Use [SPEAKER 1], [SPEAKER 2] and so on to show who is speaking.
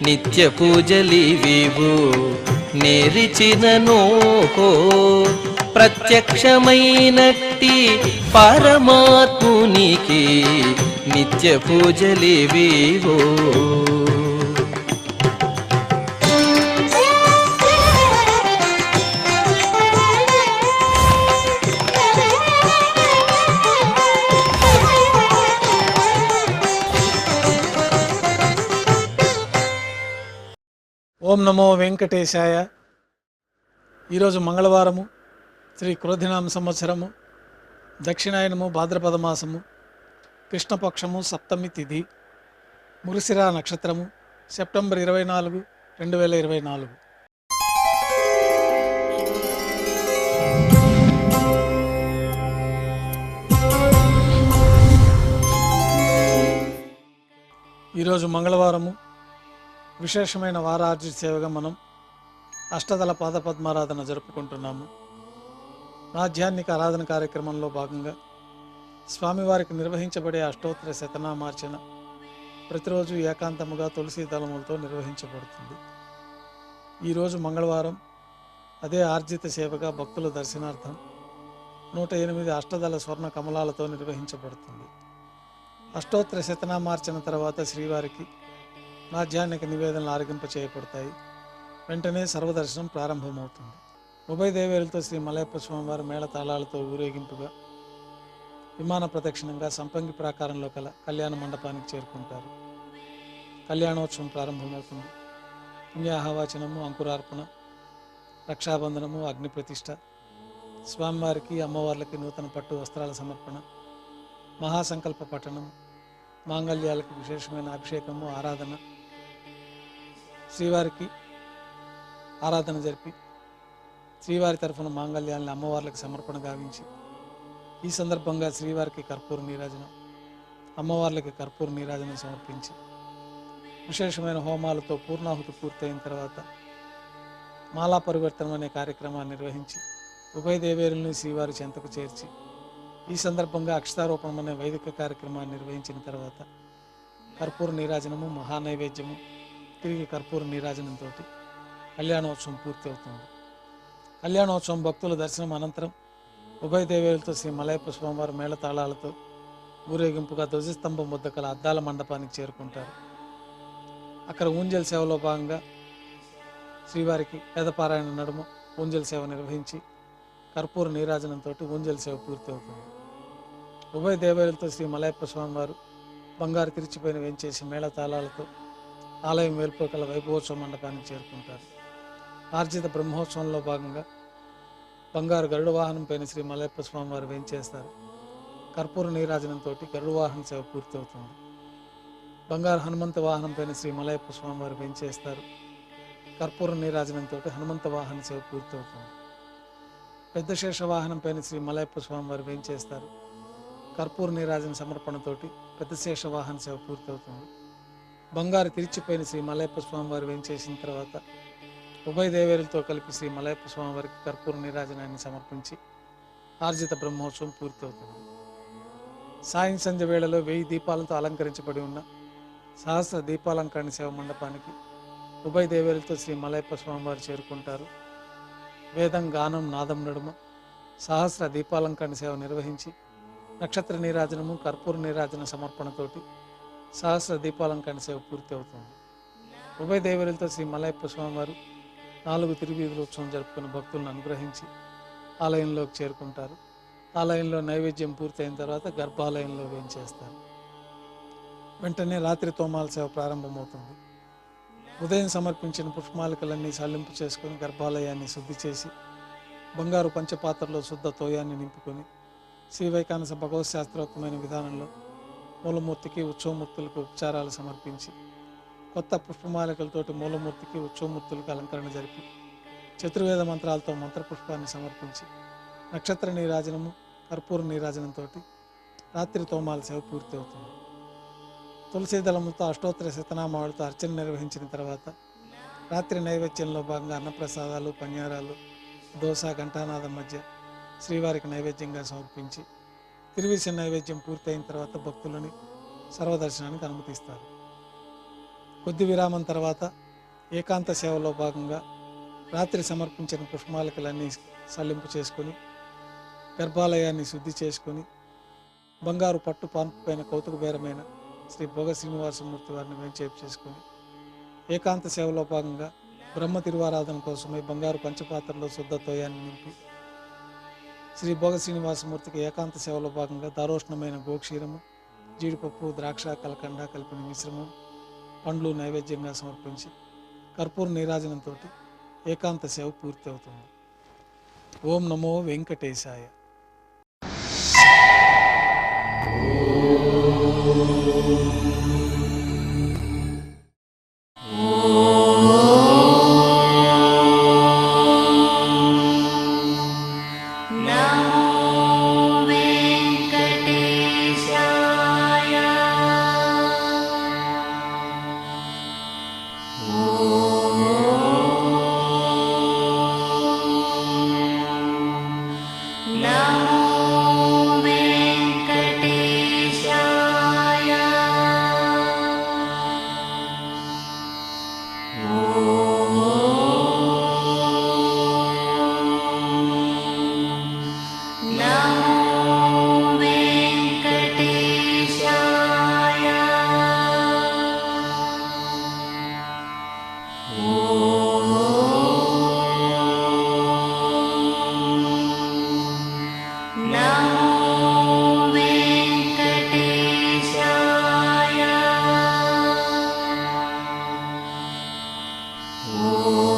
[SPEAKER 1] నిత్య పూజలివివు నేరిచినను ప్రత్యక్షమైనట్టి పరమాత్మునికి నిత్య పూజలివివు.
[SPEAKER 2] ఓం నమో వెంకటేశాయ. ఈరోజు మంగళవారము, శ్రీ క్రోధినామ సంవత్సరము, దక్షిణాయనము, భాద్రపద మాసము, కృష్ణపక్షము, సప్తమి తిథి, మురిసిరా నక్షత్రము, సెప్టెంబర్ 24, 2024. ఈరోజు మంగళవారము, విశేషమైన వారార్జిత సేవగా మనం అష్టదళ పాదపద్మారాధన జరుపుకుంటున్నాము. ఆధ్యాత్మిక ఆరాధన కార్యక్రమంలో భాగంగా స్వామివారికి నిర్వహించబడే అష్టోత్తర శతనామార్చన ప్రతిరోజు ఏకాంతముగా తులసి దళములతో నిర్వహించబడుతుంది. ఈరోజు మంగళవారం అదే ఆర్జిత సేవగా భక్తుల దర్శనార్థం 108 అష్టదళ స్వర్ణ కమలాలతో నిర్వహించబడుతుంది. అష్టోత్తర శతనామార్చన తర్వాత శ్రీవారికి ఆధ్యాత్మిక నివేదనలు ఆరగింప చేయబడతాయి. వెంటనే సర్వదర్శనం ప్రారంభమవుతుంది. ఉభయ దేవేరులతో శ్రీ మలయప్ప స్వామివారి మేళతాళాలతో ఊరేగింపుగా విమాన ప్రదక్షిణంగా సంపంగి ప్రాకారంలో కల కళ్యాణ మండపానికి చేరుకుంటారు. కళ్యాణోత్సవం ప్రారంభమవుతుంది. పుణ్యాహవాచనము, అంకురార్పణ, రక్షాబంధనము, అగ్ని ప్రతిష్ఠ, స్వామివారికి అమ్మవార్లకి నూతన పట్టు వస్త్రాల సమర్పణ, మహాసంకల్ప పఠనం, మాంగళ్యాలకు విశేషమైన అభిషేకము, ఆరాధన, శ్రీవారికి ఆరాధన జరిపి శ్రీవారి తరఫున మాంగళ్యాలను అమ్మవార్లకు సమర్పణ గావించి ఈ సందర్భంగా శ్రీవారికి కర్పూర నీరాజనం, అమ్మవార్లకి కర్పూర నీరాజనం సమర్పించి విశేషమైన హోమాలతో పూర్ణాహుతి పూర్తయిన తర్వాత మాలా పరివర్తనం అనే కార్యక్రమాన్ని నిర్వహించి ఉభయ దేవేరుల్ని శ్రీవారి చెంతకు చేర్చి ఈ సందర్భంగా అక్షతారోపణం అనే వైదిక కార్యక్రమాన్ని నిర్వహించిన తర్వాత కర్పూర నీరాజనము, మహానైవేద్యము, తిరిగి కర్పూర నీరాజనంతో కళ్యాణోత్సవం పూర్తి అవుతుంది. కళ్యాణోత్సవం భక్తుల దర్శనం అనంతరం ఉభయ దేవేరులతో శ్రీ మలయప్ప స్వామివారి మేళతాళాలతో ఊరేగింపుగా ధ్వజస్తంభం వద్ద కల అద్దాల మండపానికి చేరుకుంటారు. అక్కడ ఊంజల్ సేవలో భాగంగా శ్రీవారికి వేదపారాయణ నడుమ ఊంజల్ సేవ నిర్వహించి కర్పూర నీరాజనంతో ఊంజల్ సేవ పూర్తి అవుతుంది. ఉభయ దేవేరులతో శ్రీ మలయప్ప స్వామివారు బంగారు తిరిచిపోయిన వేంచేసి మేళతాళాలతో ఆలయం వెలుపల కల వైభవోత్సవ మండపానికి చేరుకుంటారు. ఆర్జిత బ్రహ్మోత్సవంలో భాగంగా బంగారు గరుడ వాహనం పైన శ్రీ మలయప్ప స్వామివారు వేంచేస్తారు. కర్పూర నీరాజనంతో గరుడ వాహన సేవ పూర్తి అవుతుంది. బంగారు హనుమంత వాహనం పైన శ్రీ మలయప్ప స్వామివారు వేంచేస్తారు. కర్పూర నీరాజనంతో హనుమంత వాహన సేవ పూర్తి అవుతుంది. పెద్ద శేష వాహనం పైన శ్రీ మలయప్ప స్వామివారు వేంచేస్తారు. కర్పూర నీరాజన సమర్పణతోటి పెద్ద శేష వాహన సేవ పూర్తి అవుతుంది. బంగారు తిరిచిపోయిన శ్రీ మలయప్ప స్వామివారు వేంచేసిన తర్వాత ఉభయ దేవేరులతో కలిపి శ్రీ మలయప్ప స్వామివారికి కర్పూర నీరాజనాన్ని సమర్పించి ఆర్జిత బ్రహ్మోత్సవం పూర్తి అవుతుంది. సాయం సంధ్య వేళలో 1000 దీపాలతో అలంకరించబడి ఉన్న సహస్ర దీపాలంకరణ సేవ మండపానికి ఉభయ దేవేరులతో శ్రీ మలయప్ప స్వామివారు చేరుకుంటారు. వేదం, గానం, నాదం నడుమ సహస్ర దీపాలంకరణ సేవ నిర్వహించి నక్షత్ర నీరాజనము, కర్పూర నీరాజన సమర్పణతోటి సహస్ర దీపాలంకరణ సేవ పూర్తి అవుతుంది. ఉభయ దేవేరులతో శ్రీ మలయప్ప స్వామివారు 4 తిరువీధుల ఉత్సవం జరుపుకున్న భక్తులను అనుగ్రహించి ఆలయంలోకి చేరుకుంటారు. ఆలయంలో నైవేద్యం పూర్తయిన తర్వాత గర్భాలయంలో వేంచేస్తారు. వెంటనే రాత్రి తోమాల సేవ ప్రారంభమవుతుంది. ఉదయం సమర్పించిన పుష్పమాలికలన్నీ సల్లింపు చేసుకుని గర్భాలయాన్ని శుద్ధి చేసి బంగారు పంచపాత్రలో శుద్ధ తోయాన్ని నింపుకొని శ్రీ వైకానస భగవత్ శాస్త్రోక్తమైన విధానంలో మూలమూర్తికి, ఉత్సవమూర్తులకు ఉపచారాలు సమర్పించి కొత్త పుష్పమాలికలతోటి మూలమూర్తికి, ఉత్సవమూర్తులకు అలంకరణ జరిపి చతుర్వేద మంత్రాలతో మంత్రపుష్పాన్ని సమర్పించి నక్షత్ర నీరాజనము, కర్పూర నీరాజనంతో రాత్రి తోమాల సేవ పూర్తి అవుతుంది. తులసి దళములతో అష్టోత్తర శతనామాలతో అర్చన నిర్వహించిన తర్వాత రాత్రి నైవేద్యంలో భాగంగా అన్నప్రసాదాలు, పన్యారాలు, దోశ, ఘంటానాదం మధ్య శ్రీవారికి నైవేద్యంగా సమర్పించి తిరువిసిన నైవేద్యం పూర్తయిన తర్వాత భక్తులని సర్వదర్శనానికి అనుమతిస్తారు. కొద్ది విరామం తర్వాత ఏకాంత సేవలో భాగంగా రాత్రి సమర్పించిన పుష్పమాలికలన్నీ సల్లింపు చేసుకొని గర్భాలయాన్ని శుద్ధి చేసుకొని బంగారు పట్టు పాన్పుపైన కౌతుక బేరమైన శ్రీ భోగ శ్రీనివాసమూర్తి వారిని వేంచేపు చేసుకొని ఏకాంత సేవలో భాగంగా బ్రహ్మ తిరువారాధన కోసమై బంగారు పంచపాత్రలో శుద్ధ తోయాన్ని నింపి శ్రీ భోగ శ్రీనివాసమూర్తికి ఏకాంత సేవలో భాగంగా దారోష్ణమైన గోక్షీరము, జీడిపప్పు, ద్రాక్ష, కలకండ కలిపిన మిశ్రమం, పండ్లు నైవేద్యంగా సమర్పించి కర్పూర నీరాజనంతో ఏకాంత సేవ పూర్తి అవుతుంది. ఓం నమో వెంకటేశాయ.
[SPEAKER 3] Oh